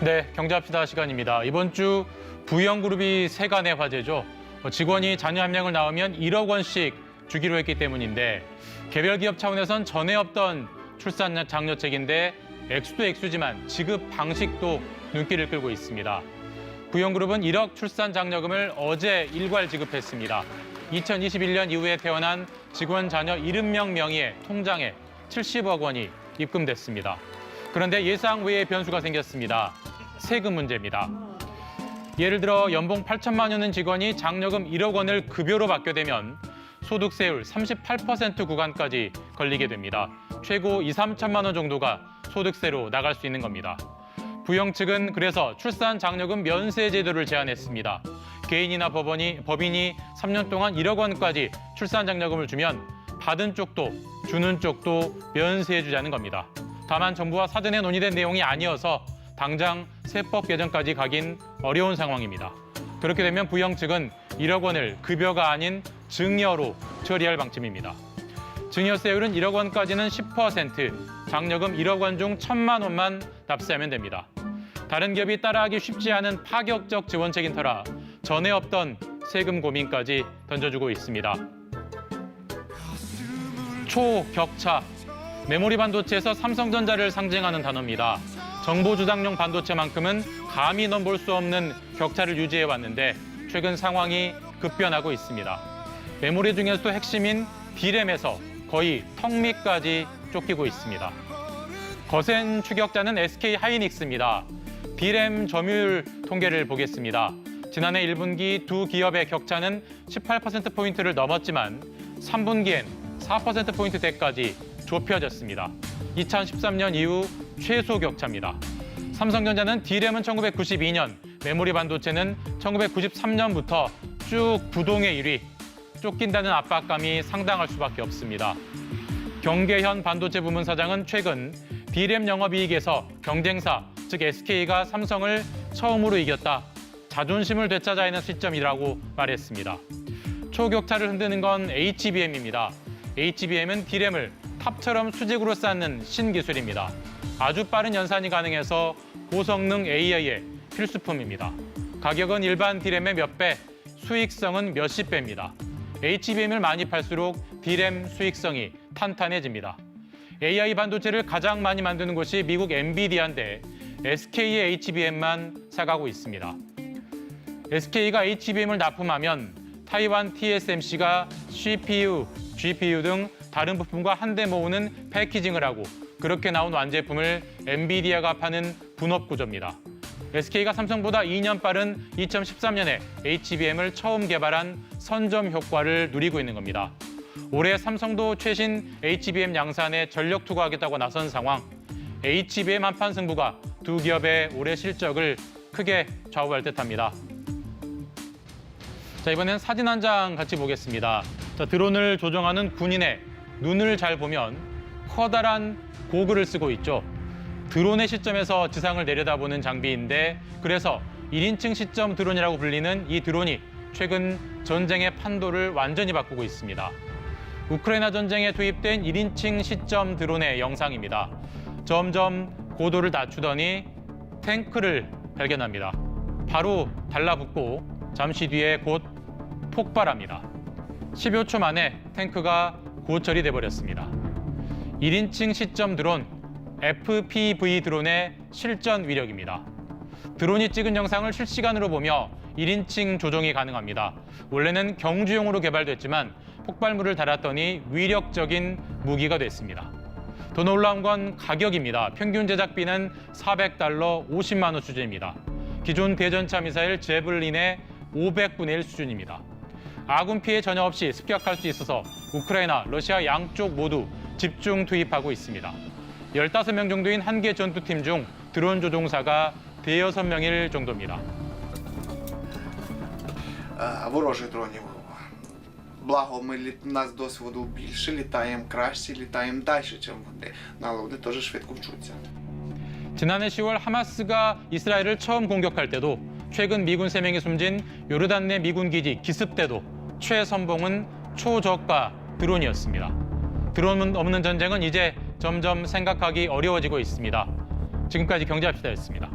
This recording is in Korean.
네, 경제합시다 시간입니다. 이번 주 부영그룹이 세간의 화제죠. 직원이 자녀 한 명을 낳으면 1억 원씩 주기로 했기 때문인데 개별 기업 차원에선 전에 없던 출산 장려책인데 액수도 액수지만 지급 방식도 눈길을 끌고 있습니다. 부영그룹은 1억 출산 장려금을 어제 일괄 지급했습니다. 2021년 이후에 태어난 직원 자녀 70명 명의의 통장에 70억 원이 입금됐습니다. 그런데 예상 외의 변수가 생겼습니다. 세금 문제입니다. 예를 들어 연봉 8천만 원인 직원이 장려금 1억 원을 급여로 받게 되면 소득세율 38% 구간까지 걸리게 됩니다. 최고 2, 3천만 원 정도가 소득세로 나갈 수 있는 겁니다. 부영 측은 그래서 출산 장려금 면세 제도를 제안했습니다. 개인이나 법인이 3년 동안 1억 원까지 출산 장려금을 주면 받은 쪽도 주는 쪽도 면세해주자는 겁니다. 다만 정부와 사전에 논의된 내용이 아니어서 당장 세법 개정까지 가긴 어려운 상황입니다. 그렇게 되면 부영 측은 1억 원을 급여가 아닌 증여로 처리할 방침입니다. 증여세율은 1억 원까지는 10%, 장려금 1억 원 중 1천만 원만 납세하면 됩니다. 다른 기업이 따라하기 쉽지 않은 파격적 지원책인 터라 전에 없던 세금 고민까지 던져주고 있습니다. 초격차, 메모리 반도체에서 삼성전자를 상징하는 단어입니다. 정보 저장용 반도체만큼은 감히 넘볼 수 없는 격차를 유지해왔는데 최근 상황이 급변하고 있습니다. 메모리 중에서도 핵심인 D램에서 거의 턱 밑까지 쫓기고 있습니다. 거센 추격자는 SK 하이닉스입니다. D램 점유율 통계를 보겠습니다. 지난해 1분기 두 기업의 격차는 18%포인트를 넘었지만 3분기엔 4%포인트대까지 좁혀졌습니다. 2013년 이후 최소 격차입니다. 삼성전자는 D램은 1992년, 메모리 반도체는 1993년부터 쭉 부동의 1위, 쫓긴다는 압박감이 상당할 수밖에 없습니다. 경계현 반도체 부문 사장은 최근 D램 영업이익에서 경쟁사, 즉 SK가 삼성을 처음으로 이겼다. 자존심을 되찾아야 하는 시점이라고 말했습니다. 초격차를 흔드는 건 HBM입니다. HBM은 D램을 탑처럼 수직으로 쌓는 신기술입니다. 아주 빠른 연산이 가능해서 고성능 AI의 필수품입니다. 가격은 일반 D램의 몇 배, 수익성은 몇십 배입니다. HBM을 많이 팔수록 D램 수익성이 탄탄해집니다. AI 반도체를 가장 많이 만드는 곳이 미국 엔비디아인데 SK의 HBM만 사가고 있습니다. SK가 HBM을 납품하면 타이완 TSMC가 CPU, GPU 등 다른 부품과 한데 모으는 패키징을 하고 그렇게 나온 완제품을 엔비디아가 파는 분업 구조입니다. SK가 삼성보다 2년 빠른 2013년에 HBM을 처음 개발한 선점 효과를 누리고 있는 겁니다. 올해 삼성도 최신 HBM 양산에 전력 투구하겠다고 나선 상황. HBM 한판 승부가 두 기업의 올해 실적을 크게 좌우할 듯합니다. 자, 이번엔 사진 한 장 같이 보겠습니다. 자, 드론을 조종하는 군인의 눈을 잘 보면 커다란 고글을 쓰고 있죠. 드론의 시점에서 지상을 내려다보는 장비인데 그래서 1인칭 시점 드론이라고 불리는 이 드론이 최근 전쟁의 판도를 완전히 바꾸고 있습니다. 우크라이나 전쟁에 투입된 1인칭 시점 드론의 영상입니다. 점점 고도를 낮추더니 탱크를 발견합니다. 바로 달라붙고 잠시 뒤에 곧 폭발합니다. 10여 초 만에 탱크가 고철이 돼버렸습니다. 1인칭 시점 드론, FPV 드론의 실전 위력입니다. 드론이 찍은 영상을 실시간으로 보며 1인칭 조종이 가능합니다. 원래는 경주용으로 개발됐지만 폭발물을 달았더니 위력적인 무기가 됐습니다. 더 놀라운 건 가격입니다. 평균 제작비는 $400, 50만 원 수준입니다. 기존 대전차 미사일 제블린의 500분의 1 수준입니다. 아군 피해 전혀 없이 습격할 수 있어서 우크라이나, 러시아 양쪽 모두 집중 투입하고 있습니다. 15명 정도인 한 개 전투팀 중 드론 조종사가 대여섯 명일 정도입니다. Ворожих дронів. Благо, у нас досвіду більше, літаємо краще, літаємо далі, ніж вони. Але вони теж швидко вчуться. 지난해 10월 하마스가 이스라엘을 처음 공격할 때도 최근 미군 3명이 숨진 요르단 내 미군 기지 기습 때도 최선봉은 초저가 드론이었습니다. 드론 없는 전쟁은 이제 점점 생각하기 어려워지고 있습니다. 지금까지 경제합시다였습니다.